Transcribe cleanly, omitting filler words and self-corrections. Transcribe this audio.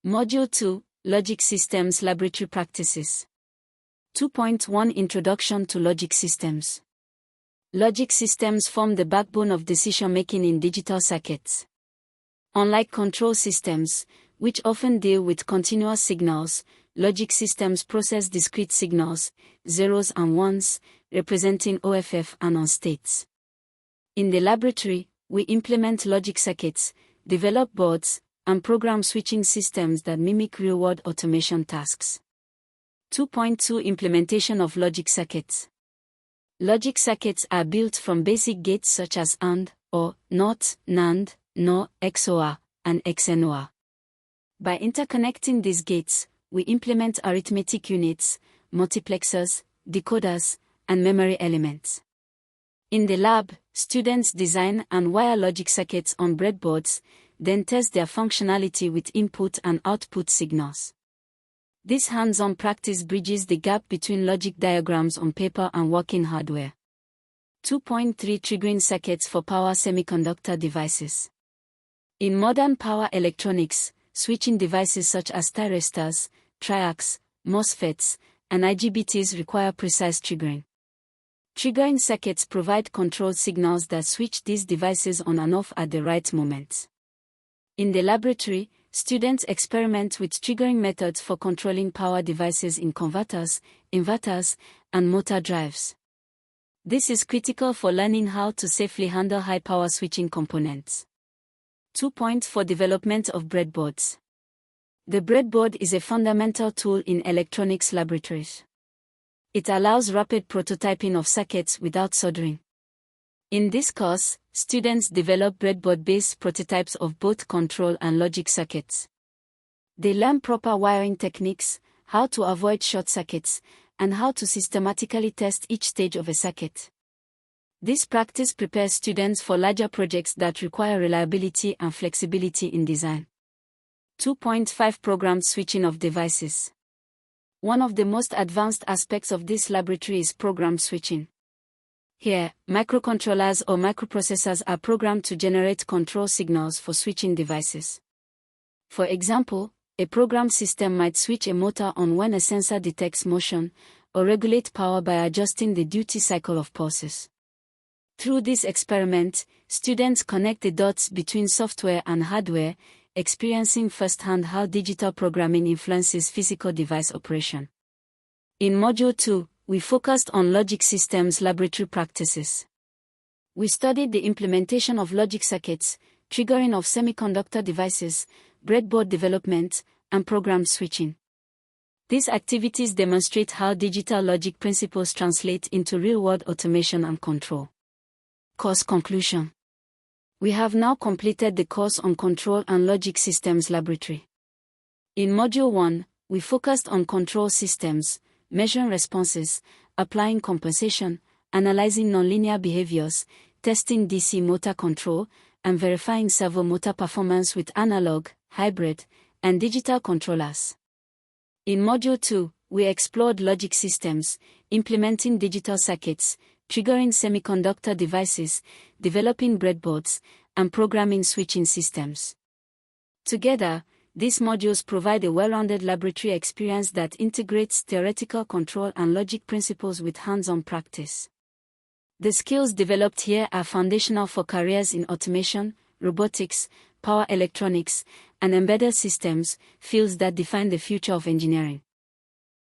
Module 2, Logic Systems Laboratory Practices. 2.1 Introduction to Logic Systems. Logic systems form the backbone of decision-making in digital circuits. Unlike control systems, which often deal with continuous signals, logic systems process discrete signals, zeros and ones, representing OFF and on states. In the laboratory, we implement logic circuits, develop boards, and program switching systems that mimic real-world automation tasks. 2.2 Implementation of logic circuits. Logic circuits are built from basic gates such as AND, OR, NOT, NAND, NOR, XOR, and XNOR. By interconnecting these gates, we implement arithmetic units, multiplexers, decoders, and memory elements. In the lab, students design and wire logic circuits on breadboards, then test their functionality with input and output signals. This hands-on practice bridges the gap between logic diagrams on paper and working hardware. 2.3 Triggering circuits for power semiconductor devices. In modern power electronics, switching devices such as thyristors, triacs, MOSFETs, and IGBTs require precise triggering. Triggering circuits provide control signals that switch these devices on and off at the right moment. In the laboratory, students experiment with triggering methods for controlling power devices in converters, inverters, and motor drives. This is critical for learning how to safely handle high-power switching components. 2.4 Development of breadboards. The breadboard is a fundamental tool in electronics laboratories. It allows rapid prototyping of circuits without soldering. In this course, students develop breadboard-based prototypes of both control and logic circuits. They learn proper wiring techniques, how to avoid short circuits, and how to systematically test each stage of a circuit. This practice prepares students for larger projects that require reliability and flexibility in design. 2.5 Programmed switching of devices. One of the most advanced aspects of this laboratory is programmed switching. Here, microcontrollers or microprocessors are programmed to generate control signals for switching devices. For example, a programmed system might switch a motor on when a sensor detects motion, or regulate power by adjusting the duty cycle of pulses. Through this experiment, students connect the dots between software and hardware, experiencing firsthand how digital programming influences physical device operation. In Module 2, we focused on logic systems laboratory practices. We studied the implementation of logic circuits, triggering of semiconductor devices, breadboard development, and programmed switching. These activities demonstrate how digital logic principles translate into real-world automation and control. Course conclusion. We have now completed the course on Control and Logic Systems Laboratory. In Module 1, we focused on control systems, measuring responses, applying compensation, analyzing nonlinear behaviors, testing DC motor control, and verifying servo motor performance with analog, hybrid, and digital controllers. In Module 2, we explored logic systems, implementing digital circuits, triggering semiconductor devices, developing breadboards, and programming switching systems. Together, these modules provide a well-rounded laboratory experience that integrates theoretical control and logic principles with hands-on practice. The skills developed here are foundational for careers in automation, robotics, power electronics, and embedded systems, fields that define the future of engineering.